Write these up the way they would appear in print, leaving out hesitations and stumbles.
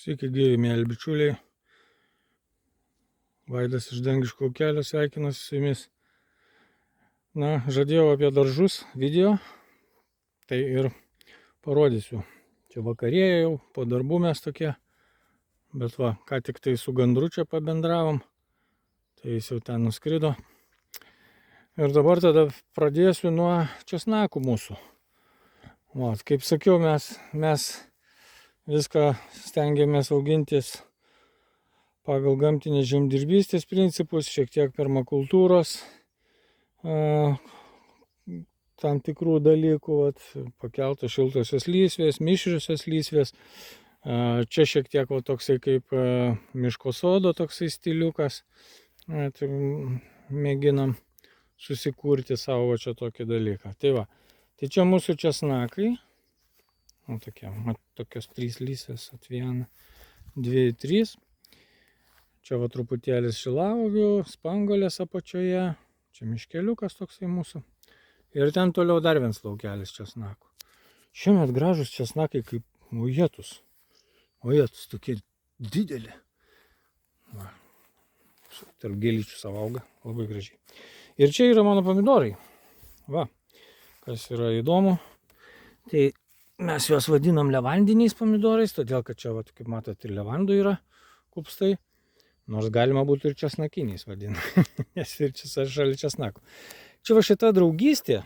Sveiki, gyvi mėly bičiuliai. Vaidas iš Dangiško kelio sveikinasi su jumis. Na, žadėjau apie daržus video, tai ir parodysiu. Čia vakarėja jau, po darbų mes tokie. Bet va, ką tik tai su gandru čia pabendravom. Tai jis jau ten nuskrido. Ir dabar tada pradėsiu nuo česnakų mūsų. Va, kaip sakiau, mes viską stengiamės augintis pagal gamtinės žemdirbystės principus, šiek tiek permakultūros tam tikrų dalykų, pakeltos šiltosios lysvės, mišriosios lysvės. Čia šiek tiek toksai kaip miško sodo toksai stiliukas. Tai mėginam susikurti savo čia tokį dalyką. Tai va, tai čia mūsų česnakai. Tokios 3 lysvės, 1, 2, 3. Čia va truputėlis šilauogių, spanguolės apačioje. Čia miškeliukas toksai mūsų. Ir ten toliau dar vienas laukelis česnakų. Šiemet gražus česnakai kaip ojetus. Ojetus tokie dideli. Va. Tarp gėlyčių savo auga. Labai gražiai. Ir čia yra mano pomidorai. Va. Kas yra įdomu. Tai mes juos vadinam levandiniais pomidorais, todėl kad čia, kaip matot, ir levandų yra kupstai. Nors galima būtų ir česnakiniais vadinti, nes ir čia šalia česnakų. Čia va šita draugystė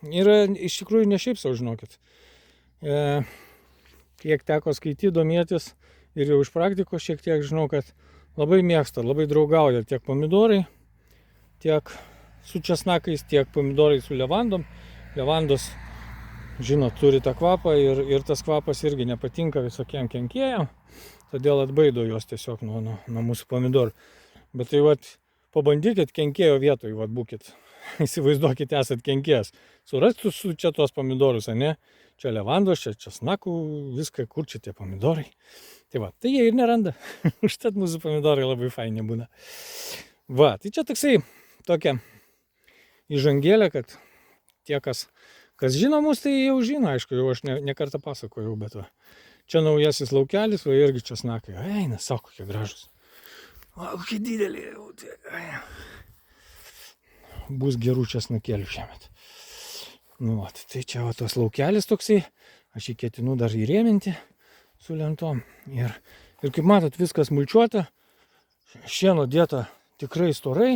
yra iš tikrųjų ne šiaip sau, žinokit. Kiek teko skaityti, domėtis ir jau iš praktikos šiek tiek žinau, kad labai mėgsta, labai draugauja tiek pomidorai, tiek su česnakais, tiek pomidorai su levandom. Levandos, žinot, turi tą kvapą ir tas kvapas irgi nepatinka visokiem kenkėjam. Todėl atbaido jos tiesiog nuo mūsų pomidorų. Bet tai pabandykit kenkėjo vietoj, būkit. Įsivaizduokit, esat kenkėjas. Surastų su čia tuos pomidorus, ne? Čia levandos, čia česnakų, viską, kur čia tie pomidorai. Tai jie ir neranda. Užtat mūsų pomidorai labai faini būna. Va, tai čia tokia įžangėlė, kad tie, kas žino mus, tai jau žino, aišku, jau aš ne kartą pasakojau, bet va. Čia naujasis laukelis, va irgi česnakai. Eina, sako, kokie gražus. O, kokie dideliai. Bus gerų česnakėlių šiemet. Nu, tai čia tos laukelis toksai. Aš jį ketinu dar įrėminti su lentom. Ir kaip matot, viskas mulčiuota. Šieno dėta tikrai storai.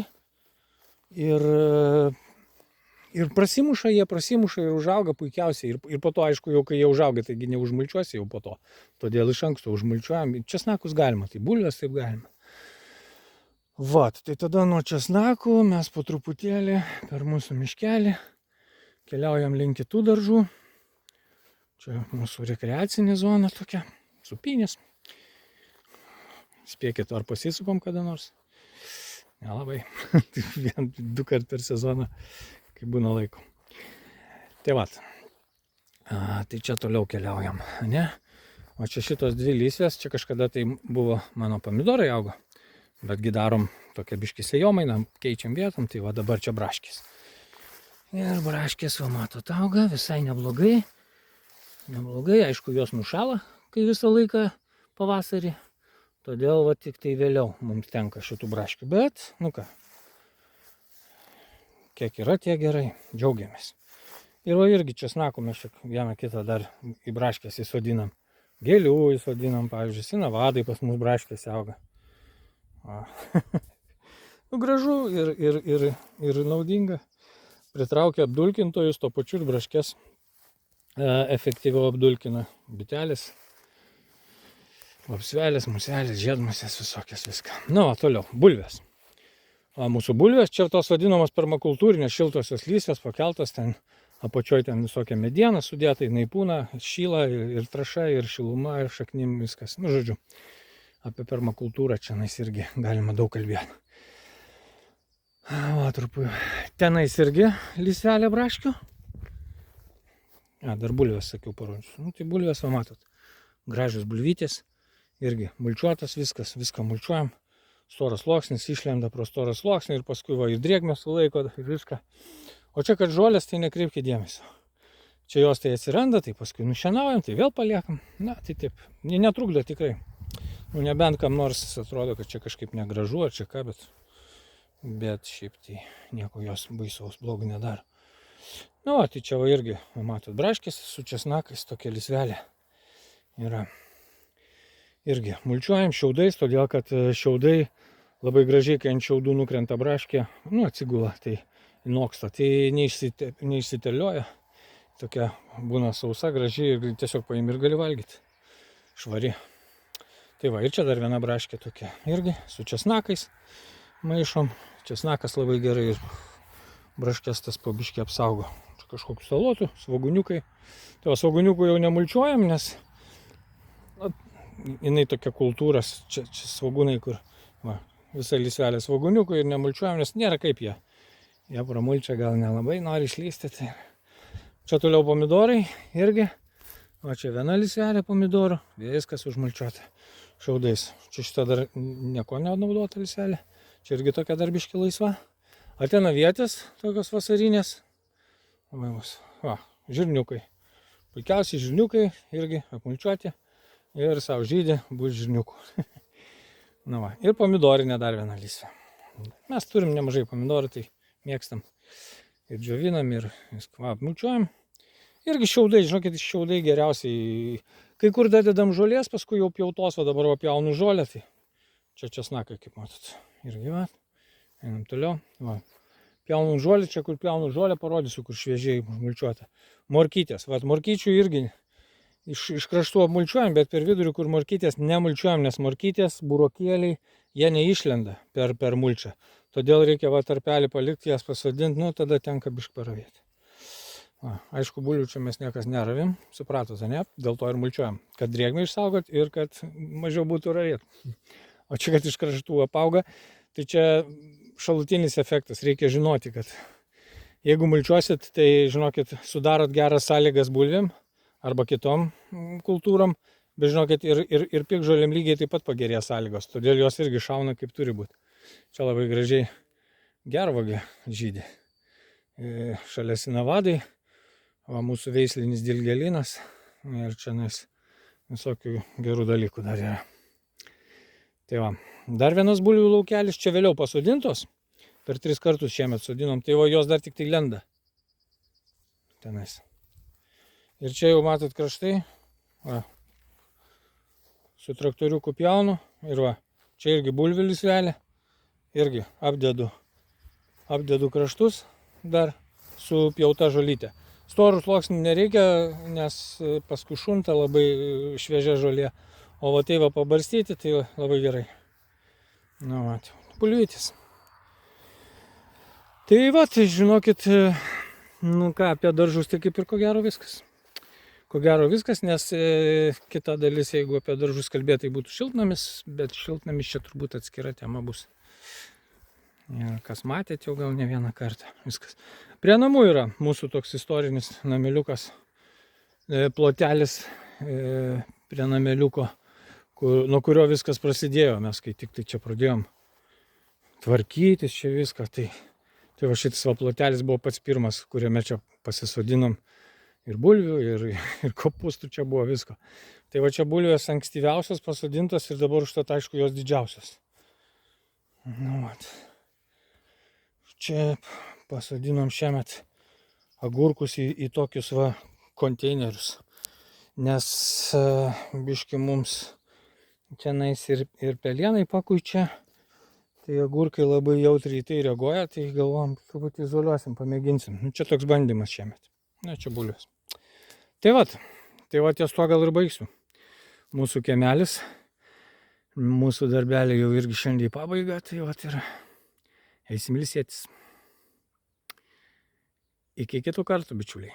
Ir prasimuša ir užauga puikiausiai. Ir po to, aišku, jau kai jie užauga, taigi neužmulčiuosi jau po to. Todėl iš anksto užmulčiuojam. Česnakus galima, tai bulves taip galima. Tai tada nuo česnakų mes po truputėlį per mūsų miškelį keliaujam link kitų daržų. Čia mūsų rekreacinė zona tokia, supynės. Spėkit, ar pasisupam kada nors? Nelabai. 2 kart per sezoną, kai būna laiko. Tai tai čia toliau keliaujam, ne? O čia šitos 2 lysvės, čia kažkada tai buvo mano pomidorai augo. Betgi darom tokią biškį sėjomainą, keičiam vietom, tai dabar čia braškės. Ir braškės, matot, auga visai neblogai. Neblogai, aišku, jos nušala, kai visą laiką pavasarį. Todėl tik tai vėliau mums tenka šitų braškių. Bet, kiek yra, tiek gerai. Džiaugiamės. Ir irgi česnakų mes vieną kitą dar į braškės įsodinam. Gėlių įsodinam, pavyzdžiui, sinavadai pas mus braškės auga. Gražu ir naudinga. Pritraukia apdulkintojus, to pačiu ir braškės efektyviau apdulkina. Bitelės, vapsvelės, muselės, žiedmusės, visokias viską. Toliau, bulvės. Mūsų bulvės, čia tos vadinamos permakultūrinės šiltosios lysvės, pakeltas ten apačioj ten visokia mediena sudėta, jinai pūna, šyla ir trąša, ir šiluma, ir šaknim viskas. Žodžiu, apie permakultūrą čia irgi galima daug kalbėti. Tenais irgi lysvelė braškių. Dar bulvės, sakiau, parodžiu. Tai bulvės, matot, gražios bulvytės. Irgi mulčiuotas viską mulčiuojam. Storas sluoksnis, išlenda pro storą sluoksnį ir paskui ir drėgmę sulaiko ir viską. O čia, kad žolės, tai nekreipkite dėmesio. Čia jos tai atsiranda, tai paskui nušienaujam, tai vėl paliekam. Tai taip, netrukdo tikrai. Nu, nebent kam nors atrodo, kad čia kažkaip negražu ar čia ką, bet šiaip tai nieko jos baisaus blogų nedaro. Nu, tai čia va irgi, matot, braškės su česnakais, tokia lysvelė yra. Irgi mulčiuojam šiaudais, todėl kad šiaudai labai gražiai, kai ant šiaudų nukrenta braškė, nu, atsigula, tai noksta, tai neišsiterlioja. Tokia būna sausa, graži ir tiesiog paimi ir gali valgyti. Švari. Tai va, ir čia dar viena braškė tokia irgi, su česnakais maišom. Česnakas labai gerai ir braškės tas pabiškį apsaugo. Čia kažkokių salotų, svoguniukai. Tai va, svoguniukų jau nemulčiuojam, nes jinai tokia kultūras, čia svogūnai, kur va, visa lysvelė svoguniukų ir nemulčiuojam, nes nėra kaip jie. Jie pramulčia gal nelabai nori išlysti. Tai... Čia toliau pomidorai irgi. O čia viena lysvelė pomidorų, viskas užmulčiuota šiaudais. Čia šita dar nieko nenaudota lysvelė. Čia irgi tokia darbiški laisva. Ateina vietės, tokios vasarinės. Va, žirniukai. Puikiausiai žirniukai irgi apmulčiuoti. Ir savo žydė bus žirniukų. Na va, ir pomidorinė dar viena lysvė. Mes turim nemažai pomidorų, tai mėgstam. Ir džiovinam, ir apmulčiuojam. Irgi šiaudai, žinokit, šiaudai geriausiai. Kai kur dadedam žolės, paskui jau pjautos, o dabar pjaunu žolę, tai čia česnakai, kaip matot. Irgi va, einam toliau. Va. Pjaunu žolę, čia kur pjaunu žolę, parodysiu, kur šviežiai mulčiuota. Morkytės, va, morkyčių irgi iš kraštų apmulčiuojam, bet per vidurį, kur morkytės nemulčiuojam, nes morkytės, burokėliai, jie neišlenda per mulčią. Todėl reikia va tarpelį palikti, jas pasodinti, nu tada tenka biškį paravėti. Va, aišku, bulvių čia mes niekas neravim, supratote, ne? Dėl to ir mulčiuojam, kad drėgmę išsaugot ir kad mažiau būtų ravėti. O čia, kad iš kraštų apauga, tai čia šalutinis efektas. Reikia žinoti, kad jeigu mulčiuosit, tai žinokit, sudarot geras sąlygas bulvėm arba kitom kultūrom, bet žinokit, ir piktžolėm lygiai taip pat pagerėja sąlygos, todėl jos irgi šauna kaip turi būti. Čia labai gražiai gervagė žydė. Šalia sinavadai, o mūsų veislinis dilgelinas ir čia visokių gerų dalykų dar yra. Tai va, dar vienas bulvių laukelis, čia vėliau pasodintos, per 3 kartus šiemet sodinom, tai va jos dar tik tai lenda. Tenais. Ir čia jau matot kraštai, va, su traktoriuku pjaunu ir va, čia irgi bulvių lysvelė, irgi apdedu kraštus dar su pjauta žolytė. Storų sluoksnių nereikia, nes paskui šunta labai šviežia žolė. O va tai va pabarstyti, tai labai gerai. Na va, bulvytis. Tai va, tai žinokit, nu ką, apie daržus tai kaip ir ko gero viskas. Ko gero viskas, nes kita dalis, jeigu apie daržus kalbėti, tai būtų šiltnamis, bet šiltnamis čia turbūt atskira tema bus. Ir kas matėt jau gal ne vieną kartą. Viskas. Prie namų yra mūsų toks istorinis nameliukas, plotelis prie nameliuko, nuo kurio viskas prasidėjo. Mes kai tik tai čia pradėjom tvarkytis čia viską, tai va šitas va plotelis buvo pats pirmas, kuriame čia pasisodinom ir bulvių, ir kopūstų čia buvo visko. Tai va čia bulvės ankstyviausios pasodintos ir dabar užtat aišku jos didžiausios. Nu, vat. Čia pasodinom šiemet agurkus į tokius va konteinerius, nes biški mums tenais ir pelienai pakuičia, tai agurkai labai jautriai tai reaguoja, tai galvom, kad izoliuosim, pamėginsim. Nu, čia toks bandymas šiemet. Na, čia bulvės. Tai va, ties to gal ir baigsiu. Mūsų kiemelis, mūsų darbelė jau irgi šiandien į pabaigą, tai va ir eisim ilsėtis. Iki kitų kartų, bičiuliai.